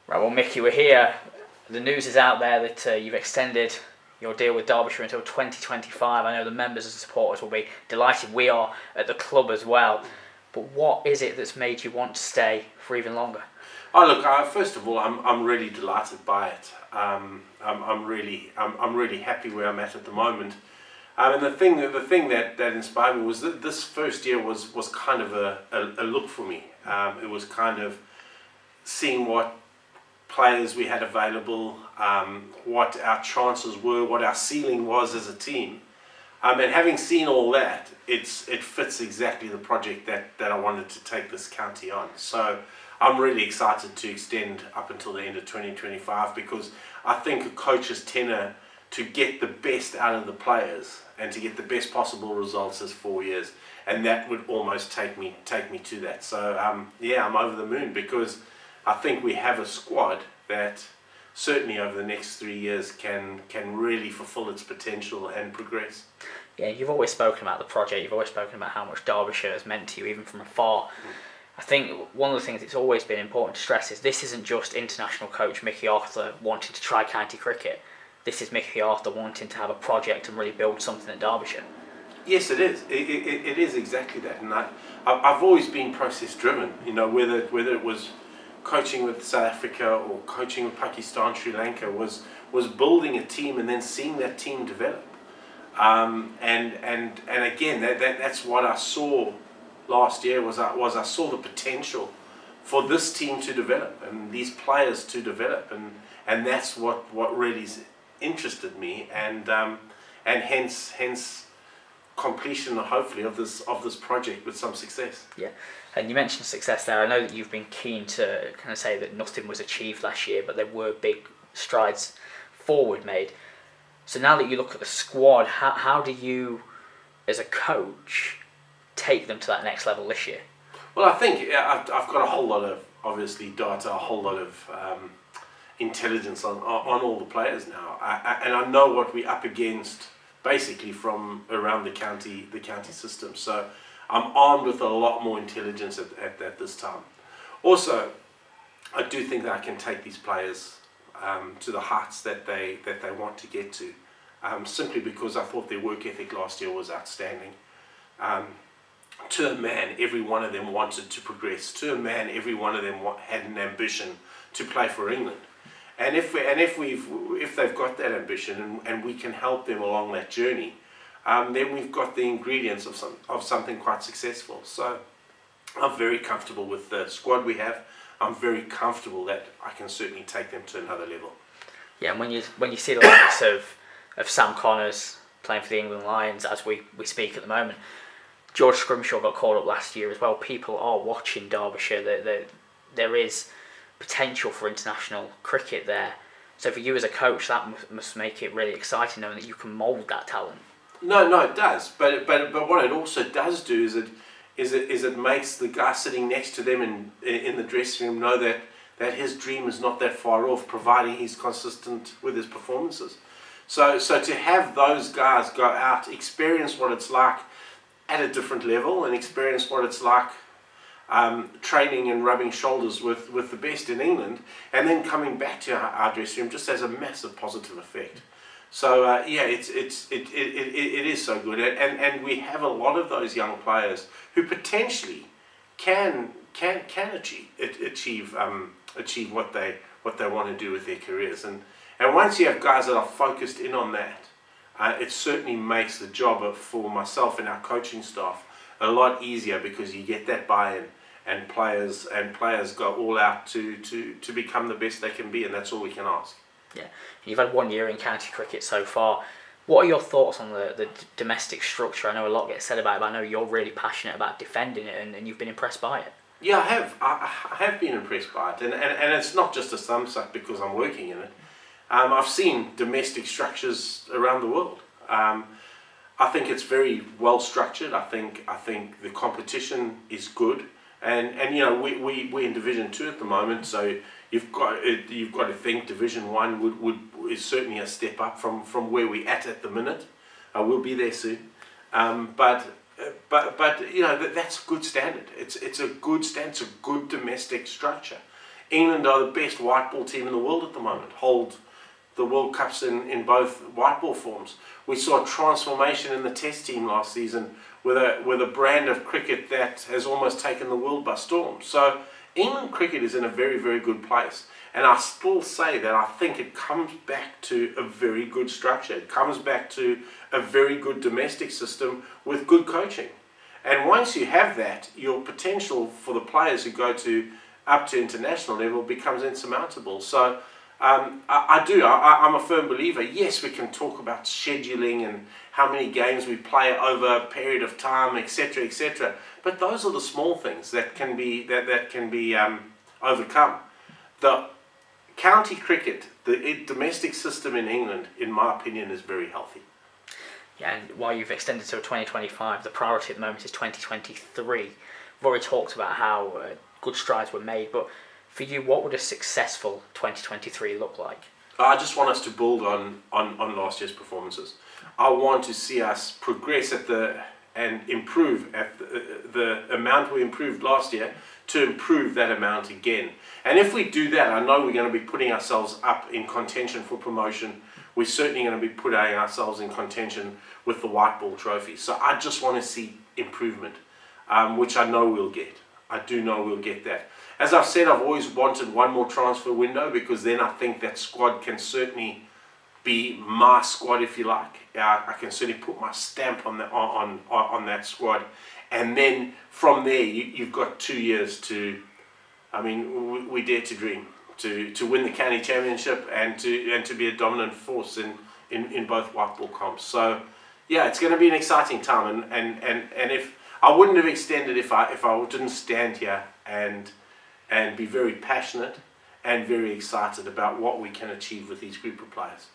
Right, well, Mickey, we're here. The news is out there that you've extended your deal with Derbyshire until 2025. I know the members and supporters will be delighted. We are at the club as well. But what is it that's made you want to stay for even longer? Oh look, first of all, I'm really delighted by it. I'm really happy where I'm at the moment. And the thing that inspired me was that this first year was kind of a look for me. It was kind of seeing what players we had available, what our chances were, what our ceiling was as a team. And having seen all that, it fits exactly the project that I wanted to take this county on. So I'm really excited to extend up until the end of 2025, because I think a coach's tenure to get the best out of the players and to get the best possible results is 4 years, and that would almost take me to that. So yeah, I'm over the moon, because I think we have a squad that certainly over the next 3 years can really fulfill its potential and progress. Yeah, you've always spoken about the project, you've always spoken about how much Derbyshire has meant to you, even from afar. I think one of the things that's always been important to stress is this isn't just international coach Mickey Arthur wanting to try county cricket. This is Mickey Arthur wanting to have a project and really build something at Derbyshire. Yes, it is. It is exactly that. And I've always been process driven. You know, whether it was coaching with South Africa or coaching with Pakistan, Sri Lanka, was building a team and then seeing that team develop. And again, that's what I saw last year. I saw the potential for this team to develop and these players to develop, and that's what really interested me, and hence completion, hopefully, of this project with some success. Yeah, and you mentioned success there. I know that you've been keen to kind of say that nothing was achieved last year, but there were big strides forward made. So now that you look at the squad, how do you, as a coach, take them to that next level this year? Well, I think I've got a whole lot of, obviously, data, a whole lot of intelligence on all the players now, and I know what we're up against basically from around the county system. So I'm armed with a lot more intelligence at this time. Also, I do think that I can take these players to the heights that they want to get to, simply because I thought their work ethic last year was outstanding. To a man, every one of them wanted to progress. To a man, every one of them had an ambition to play for England. And if they've got that ambition and we can help them along that journey, then we've got the ingredients of something quite successful. So I'm very comfortable with the squad we have. I'm very comfortable that I can certainly take them to another level. Yeah, and when you see the likes of Sam Connors playing for the England Lions as we speak at the moment, George Scrimshaw got called up last year as well. People are watching Derbyshire. There is potential for international cricket there. So for you as a coach, that must make it really exciting knowing that you can mould that talent. No, it does. But what it also does do is it makes the guy sitting next to them in the dressing room know that his dream is not that far off, providing he's consistent with his performances. So to have those guys go out, experience what it's like at a different level, and experience what it's like training and rubbing shoulders with the best in England, and then coming back to our dressing room just has a massive positive effect. So yeah, it is so good, and we have a lot of those young players who potentially can achieve what they want to do with their careers, and once you have guys that are focused in on that, it certainly makes the job for myself and our coaching staff a lot easier, because you get that buy-in, and players go all out to become the best they can be, and that's all we can ask. Yeah, you've had 1 year in county cricket so far. What are your thoughts on the domestic structure? I know a lot gets said about it, but I know you're really passionate about defending it, and you've been impressed by it. Yeah, I have been impressed by it, and it's not just a thumbs-up because I'm working in it. I've seen domestic structures around the world. I think it's very well structured. I think the competition is good, and you know we're in Division 2 at the moment, so you've got to think Division 1 is certainly a step up from where we're at the minute. We'll be there soon, but you know that's a good standard. It's a good standard. It's a good domestic structure. England are the best white ball team in the world at the moment, hold the World Cups in both white ball forms. We saw a transformation in the Test team last season with a brand of cricket that has almost taken the world by storm. So England cricket is in a very, very good place. And I still say that I think it comes back to a very good structure. It comes back to a very good domestic system with good coaching. And once you have that, your potential for the players who go up to international level becomes insurmountable. So I'm a firm believer. Yes, we can talk about scheduling and how many games we play over a period of time, etc., etc. But those are the small things that can be overcome. The county cricket, the domestic system in England, in my opinion, is very healthy. Yeah, and while you've extended to 2025, the priority at the moment is 2023. We've already talked about how good strides were made, but for you, what would a successful 2023 look like? I just want us to build on last year's performances. I want to see us progress and improve at the amount we improved last year, to improve that amount again. And if we do that, I know we're going to be putting ourselves up in contention for promotion. We're certainly going to be putting ourselves in contention with the White Ball Trophy. So I just want to see improvement, which I know we'll get. I do know we'll get that. As I've said, I've always wanted one more transfer window, because then I think that squad can certainly be my squad, if you like. I can certainly put my stamp on that squad. And then from there, you've got 2 years to, we dare to dream, to win the county championship and to be a dominant force in both white ball comps. So yeah, it's going to be an exciting time, and if I wouldn't have extended if I didn't stand here and be very passionate and very excited about what we can achieve with these group of players.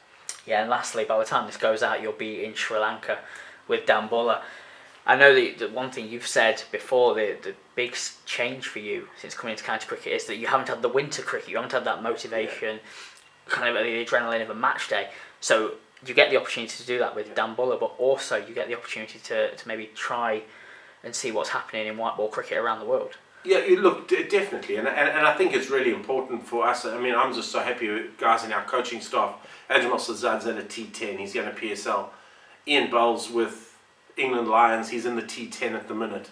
Yeah, and lastly, by the time this goes out, you'll be in Sri Lanka with Dan Buller. I know that the one thing you've said before, the big change for you since coming into county cricket is that you haven't had the winter cricket, you haven't had that motivation, kind of the adrenaline of a match day. So you get the opportunity to do that with Dan Buller, but also you get the opportunity to maybe try and see what's happening in white ball cricket around the world. Yeah, look, definitely, and I think it's really important for us. I mean, I'm just so happy with guys in our coaching staff. Ajmal Sazad's at a T10, he's going to PSL. Ian Bowles with England Lions, he's in the T10 at the minute.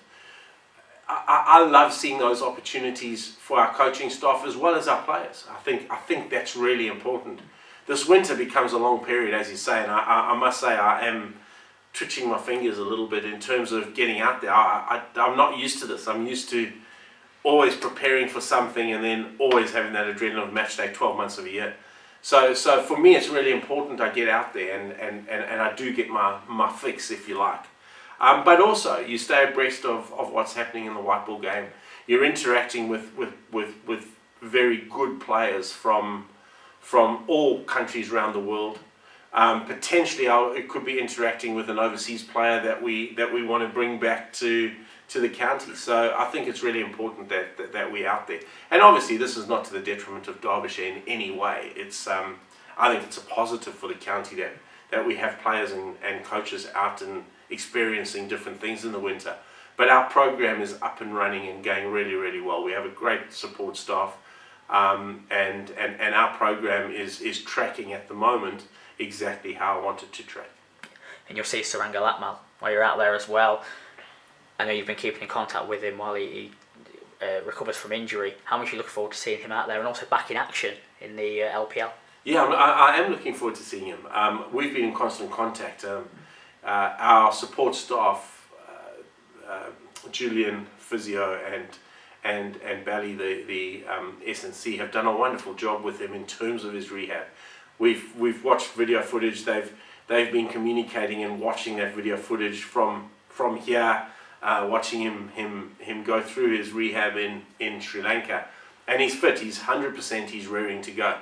I love seeing those opportunities for our coaching staff as well as our players. I think that's really important. This winter becomes a long period, as you say, and I must say I am twitching my fingers a little bit in terms of getting out there. I'm not used to this. I'm used to always preparing for something and then always having that adrenaline of match day 12 months of a year. So for me, it's really important I get out there and I do get my fix, if you like. But also, you stay abreast of what's happening in the white ball game. You're interacting with very good players from all countries around the world. Potentially, it could be interacting with an overseas player that we want to bring back to the county. So I think it's really important that we're out there. And obviously, this is not to the detriment of Derbyshire in any way. It's I think it's a positive for the county that we have players and coaches out and experiencing different things in the winter. But our program is up and running and going really, really well. We have a great support staff, and our program is tracking at the moment exactly how I want it to track. And you'll see Saranga Lakmal while you're out there as well. I know you've been keeping in contact with him while he recovers from injury. How much are you looking forward to seeing him out there and also back in action in the LPL? Yeah, I am looking forward to seeing him. We've been in constant contact. Our support staff, Julian, Physio, and Bally, the S&C, have done a wonderful job with him in terms of his rehab. We've watched video footage. They've been communicating and watching that video footage from here, watching him go through his rehab in Sri Lanka, and he's fit. He's 100%. He's raring to go.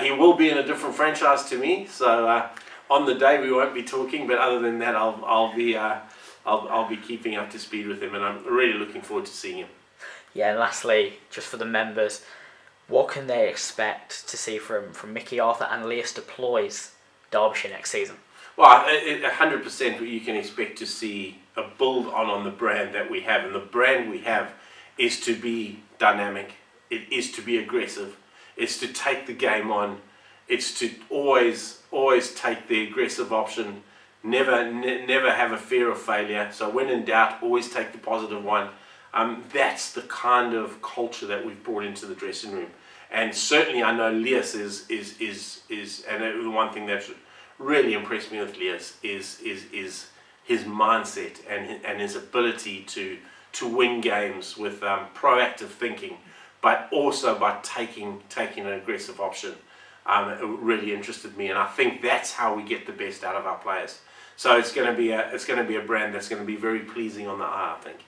He will be in a different franchise to me, so on the day we won't be talking. But other than that, I'll be keeping up to speed with him, and I'm really looking forward to seeing him. Yeah, and lastly, just for the members, what can they expect to see from Mickey Arthur and Leas Deploy's Derbyshire next season? Well, 100% you can expect to see a build on the brand that we have, and the brand we have is to be dynamic, it is to be aggressive. It's to take the game on. It's to always take the aggressive option. Never have a fear of failure. So when in doubt, always take the positive one. That's the kind of culture that we've brought into the dressing room. And certainly I know Lias is and the one thing that's really impressed me with Lias is his mindset and his ability to win games with proactive thinking, but also by taking an aggressive option. It really interested me, and I think that's how we get the best out of our players. So it's going to be a brand that's going to be very pleasing on the eye, I think.